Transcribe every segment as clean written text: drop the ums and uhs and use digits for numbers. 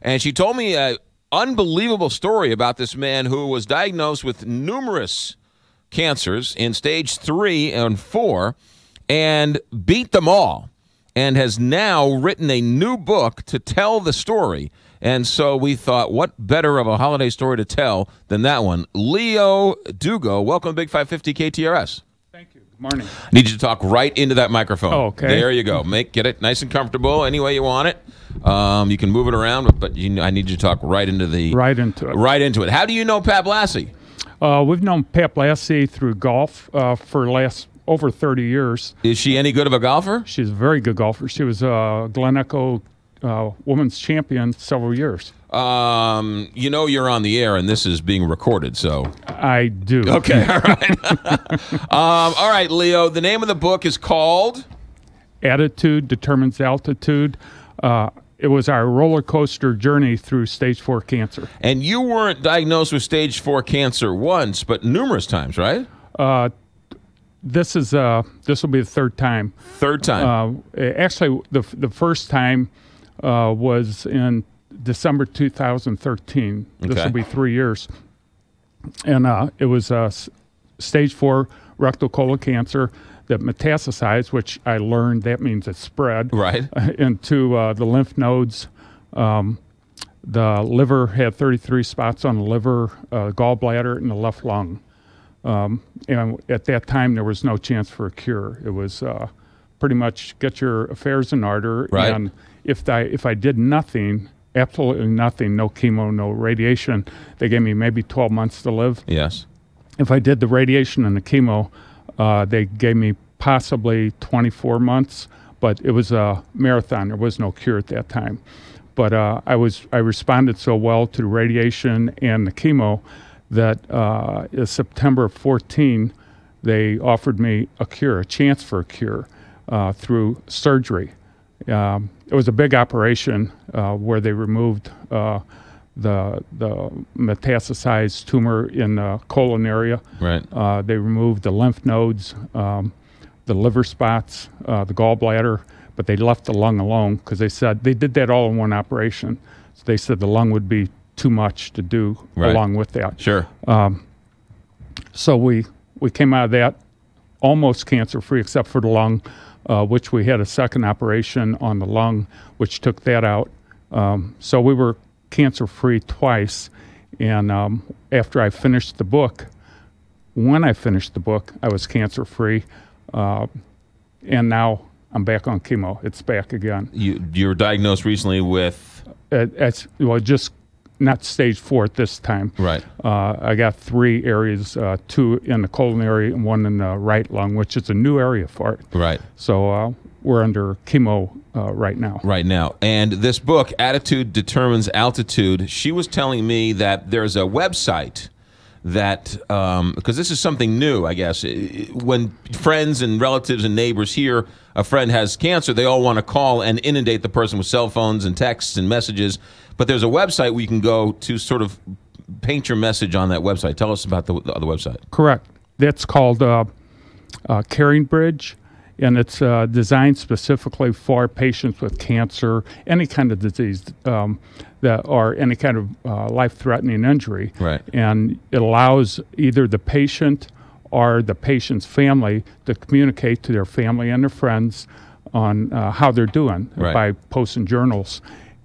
And she told me an unbelievable story about this man who was diagnosed with numerous cancers in stage 3 and 4 and beat them all, and has now written a new book to tell the story. And so we thought, what better of a holiday story to tell than that one? Leo Dugo, welcome to Big 550 KTRS. Thank you. Good morning. I need you to talk right into that microphone. Oh, okay. There you go. Get it nice and comfortable any way you want it. You can move it around, but I need you to talk right into it. Right into it. How do you know Pat Blassie? We've known Pat Blassie through golf for the last over 30 years. Is she any good of a golfer? She's a very good golfer. She was Glen Echo women's champion several years. You know you're on the air, and this is being recorded, so. I do. Okay, all right. All right, Leo, the name of the book is called? Attitude Determines Altitude. It was our roller coaster journey through stage 4 cancer. And you weren't diagnosed with stage 4 cancer once, but numerous times, right? This will be the third time. Third time. Actually, the first time was in December 2013. This will be 3 years, and it was stage 4 rectal colon cancer that metastasized, which I learned that means it spread right into the lymph nodes. The liver had 33 spots on the liver, gallbladder, and the left lung. And at that time, there was no chance for a cure. It was pretty much get your affairs in order. Right. And if I did nothing, absolutely nothing, no chemo, no radiation, they gave me maybe 12 months to live. Yes. If I did the radiation and the chemo, they gave me possibly 24 months, but it was a marathon. There was no cure at that time. But I responded so well to the radiation and the chemo that in September 14, they offered me a cure, a chance for a cure through surgery. It was a big operation where they removed the metastasized tumor in the colon area. Right. They removed the lymph nodes, the liver spots, the gallbladder, but they left the lung alone because they said they did that all in one operation. So they said the lung would be too much to do along with that. Sure. So we came out of that almost cancer-free except for the lung, which we had a second operation on the lung, which took that out. So we were cancer-free twice. And after I finished the book, when I finished the book, I was cancer-free. And now I'm back on chemo. It's back again. You were diagnosed recently with? Just not stage 4 at this time. Right. I got 3 areas, 2 in the colon area and 1 in the right lung, which is a new area for it. Right. So we're under chemo right now. Right now. And this book, Attitude Determines Altitude, she was telling me that there's a website that, because this is something new, I guess, when friends and relatives and neighbors hear a friend has cancer, they all want to call and inundate the person with cell phones and texts and messages. But there's a website where you can go to sort of paint your message on that website. Tell us about the other website. Correct. That's called Caring Bridge, and it's designed specifically for patients with cancer, any kind of disease, or any kind of life-threatening injury. Right. And it allows either the patient or the patient's family to communicate to their family and their friends on how they're doing by posting journals.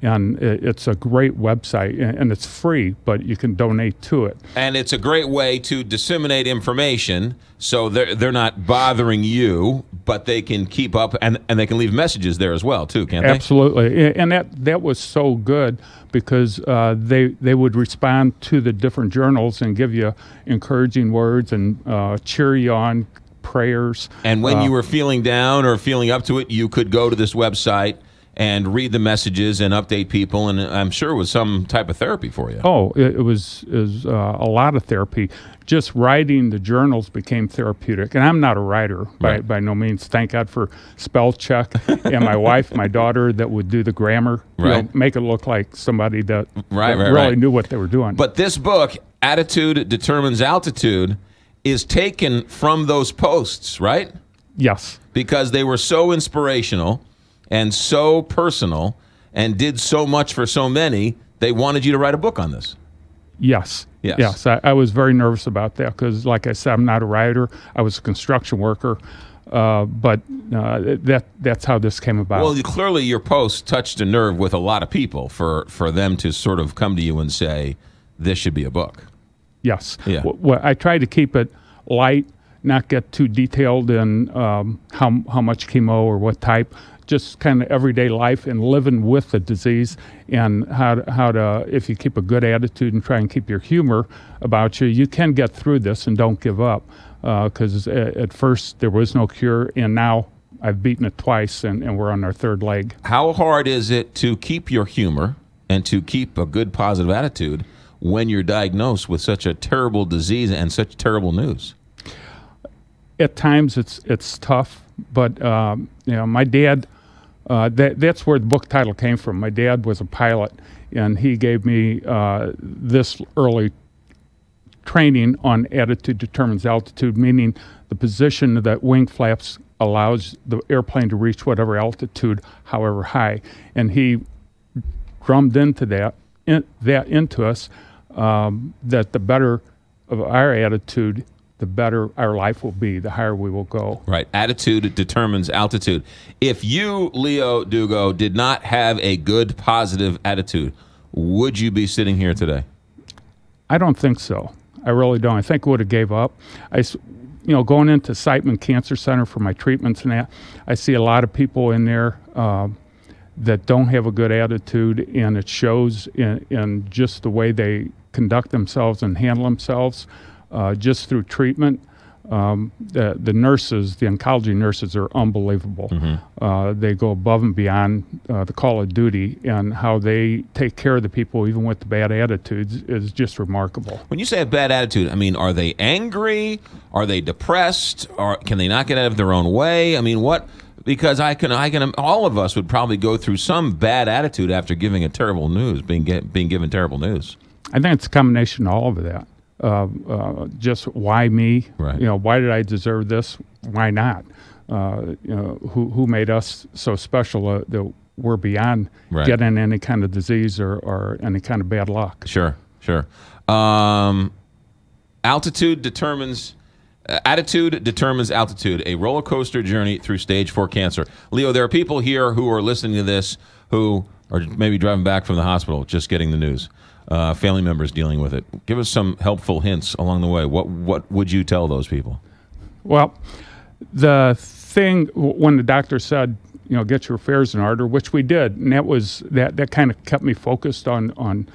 And it's a great website, and it's free, but you can donate to it. And it's a great way to disseminate information, so they're not bothering you, but they can keep up, and they can leave messages there as well, too, can't they? Absolutely. And that was so good because they would respond to the different journals and give you encouraging words and cheer you on, prayers. And when you were feeling down or feeling up to it, you could go to this website and read the messages and update people, and I'm sure it was some type of therapy for you. Oh, it was a lot of therapy. Just writing the journals became therapeutic. And I'm not a writer by no means. Thank God for spell check. And my wife, my daughter, that would do the grammar, make it look like somebody that really knew what they were doing. But this book, Attitude Determines Altitude, is taken from those posts, right? Yes. Because they were so inspirational and so personal, and did so much for so many, they wanted you to write a book on this. Yes. Yes. Yes. I was very nervous about that because, like I said, I'm not a writer. I was a construction worker. But that's how this came about. Well, clearly your post touched a nerve with a lot of people for them to sort of come to you and say, this should be a book. Yes. Yeah. Well, I tried to keep it light, not get too detailed in how much chemo or what type, just kind of everyday life and living with the disease, and how to, if you keep a good attitude and try and keep your humor about you, you can get through this and don't give up. Because at first there was no cure, and now I've beaten it twice, and we're on our third leg. How hard is it to keep your humor and to keep a good positive attitude when you're diagnosed with such a terrible disease and such terrible news? At times it's tough, but my dad, that's where the book title came from. My dad was a pilot, and he gave me this early training on attitude determines altitude, meaning the position that wing flaps allows the airplane to reach whatever altitude, however high. And he drummed into that into us, that the better of our attitude, the better our life will be, the higher we will go. Right. Attitude determines altitude. If you, Leo Dugo, did not have a good, positive attitude, would you be sitting here today? I don't think so. I really don't. I think I would have gave up. Going into Siteman Cancer Center for my treatments and that, I see a lot of people in there that don't have a good attitude, and it shows in just the way they conduct themselves and handle themselves just through treatment. The nurses, the oncology nurses, are unbelievable. Mm-hmm. They go above and beyond the call of duty, and how they take care of the people, even with the bad attitudes, is just remarkable. When you say a bad attitude, I mean, are they angry? Are they depressed? Or can they not get out of their own way? I mean, what? Because I can. All of us would probably go through some bad attitude after giving a terrible news, being given terrible news. I think it's a combination of all of that. Just why me? Right. Why did I deserve this? Why not? Who made us so special that we're beyond getting any kind of disease or any kind of bad luck? Sure. Attitude determines altitude. A roller coaster journey through stage 4 cancer. Leo, there are people here who are listening to this who are maybe driving back from the hospital, just getting the news. Family members dealing with it. Give us some helpful hints along the way. What would you tell those people? Well, the thing when the doctor said, get your affairs in order, which we did, and that kind of kept me focused on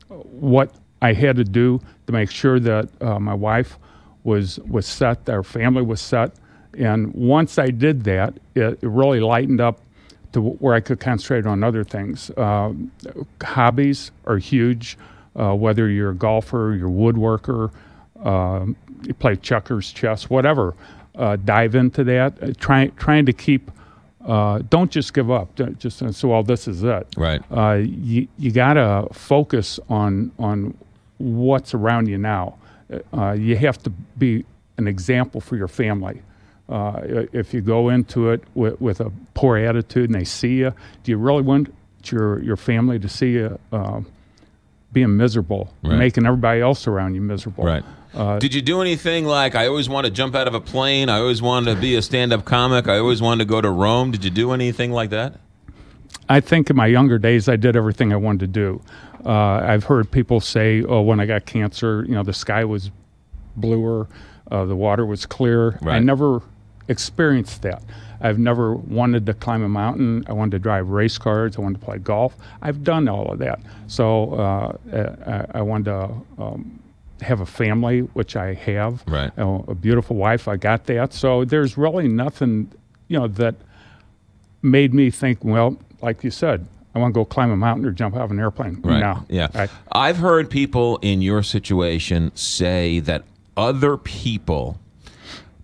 what I had to do to make sure that my wife was set, our family was set, and once I did that, it really lightened up to where I could concentrate on other things. Hobbies are huge, whether you're a golfer, you're a woodworker, you play checkers, chess, whatever. Dive into that. Trying to keep, don't just give up. Don't just say, well, this is it. Right. You got to focus on what's around you now. You have to be an example for your family. If you go into it with a poor attitude and they see you, do you really want your family to see you being miserable, making everybody else around you miserable? Right. Did you do anything like, I always wanted to jump out of a plane, I always wanted to be a stand-up comic, I always wanted to go to Rome? Did you do anything like that? I think in my younger days I did everything I wanted to do. I've heard people say, oh, when I got cancer, the sky was bluer, the water was clear. Right. I never experienced that. I've never wanted to climb a mountain. I wanted to drive race cars. I wanted to play golf. I've done all of that. So I wanted to have a family, which I have. Right. A beautiful wife. I got that. So there's really nothing, that made me think, well, like you said, I want to go climb a mountain or jump out of an airplane. Right. No. Yeah. I've heard people in your situation say that other people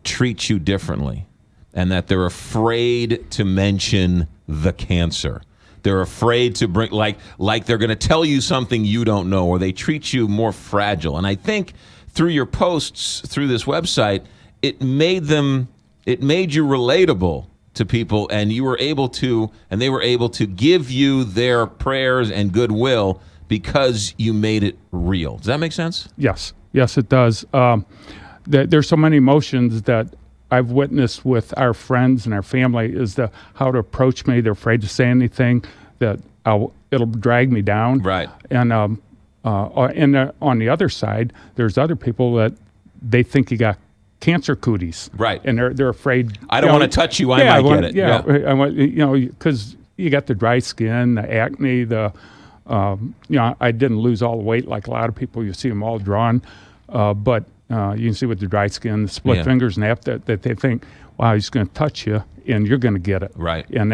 treat you differently and that they're afraid to mention the cancer. They're afraid to bring, like they're going to tell you something you don't know, or they treat you more fragile. And I think through your posts, through this website, it made you relatable to people, and you were able to, and they were able to give you their prayers and goodwill because you made it real. Does that make sense? Yes, it does. There's so many emotions that I've witnessed with our friends and our family is how to approach me. They're afraid to say anything that it'll drag me down. Right. And on the other side, there's other people that they think you got cancer cooties. Right. And they're afraid. I don't want to touch you. I might get it. Yeah. I want, because you got the dry skin, the acne, I didn't lose all the weight like a lot of people. You see them all drawn, but you can see with the dry skin, the split fingers, and that they think, wow, he's going to touch you, and you're going to get it. Right. And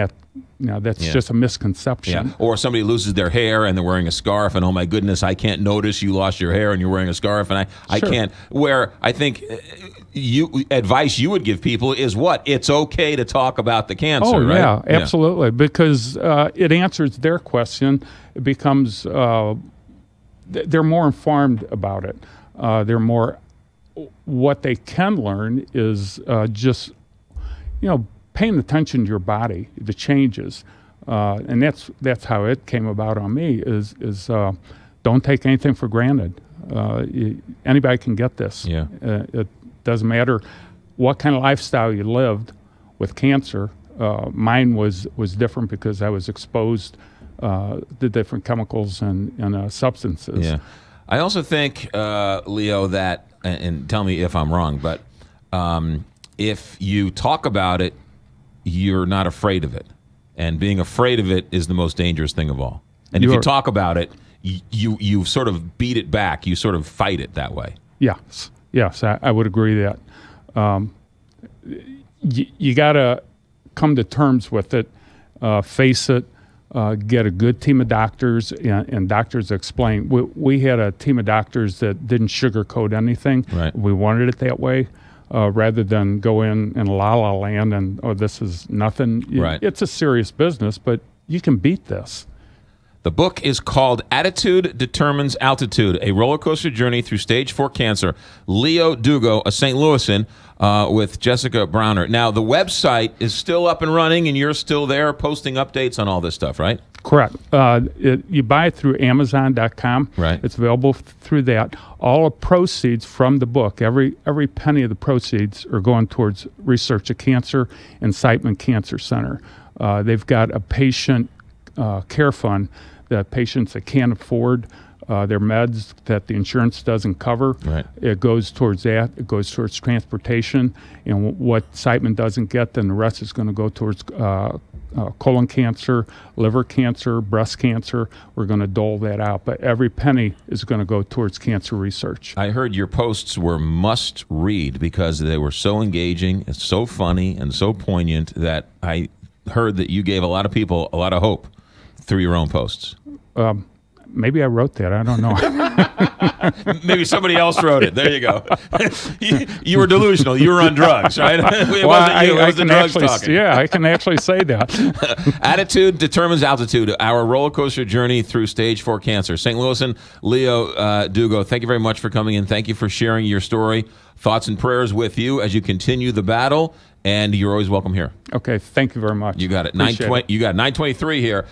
that's just a misconception. Yeah. Or somebody loses their hair and they're wearing a scarf, and oh my goodness, I can't notice you lost your hair and you're wearing a scarf, and I can't. Where I think advice you would give people is what? It's okay to talk about the cancer, right? Yeah, absolutely, because it answers their question. It becomes they're more informed about it. They're more. What they can learn is just paying attention to your body, the changes, and that's how it came about on me. Is don't take anything for granted. Anybody can get this. Yeah. It doesn't matter what kind of lifestyle you lived with cancer. Mine was different because I was exposed to different chemicals and substances. Yeah. I also think, Leo, that, and tell me if I'm wrong, but if you talk about it, you're not afraid of it. And being afraid of it is the most dangerous thing of all. And if you talk about it, you sort of beat it back. You sort of fight it that way. Yes, I would agree that. You got to come to terms with it, face it, get a good team of doctors, and doctors explain. We had a team of doctors that didn't sugarcoat anything. Right. We wanted it that way. Rather than go in la land and, this is nothing. Right. It's a serious business, but you can beat this. The book is called Attitude Determines Altitude, a roller coaster journey through stage 4 cancer. Leo Dugo, a St. Louisan, with Jessica Browner. Now, the website is still up and running, and you're still there posting updates on all this stuff, right? Correct. You buy it through Amazon.com. Right. It's available through that. All the proceeds from the book, every penny of the proceeds are going towards research of cancer and Siteman Cancer Center. They've got a patient care fund that patients that can't afford their meds that the insurance doesn't cover. Right. It goes towards that. It goes towards transportation. And what Siteman doesn't get, then the rest is going to go towards colon cancer, liver cancer, breast cancer. We're going to dole that out. But every penny is going to go towards cancer research. I heard your posts were must read because they were so engaging, and so funny, and so poignant that I heard that you gave a lot of people a lot of hope through your own posts. Maybe I wrote that. I don't know. Maybe somebody else wrote it. There you go. You were delusional. You were on drugs, right? It wasn't you. It was the drugs talking. Yeah, I can actually say that. Attitude determines altitude. Our roller coaster journey through stage 4 cancer. St. Louisan Leo Dugo, thank you very much for coming in. Thank you for sharing your story. Thoughts and prayers with you as you continue the battle. And you're always welcome here. Okay, thank you very much. You got it. Appreciate it. You got 9:23 here.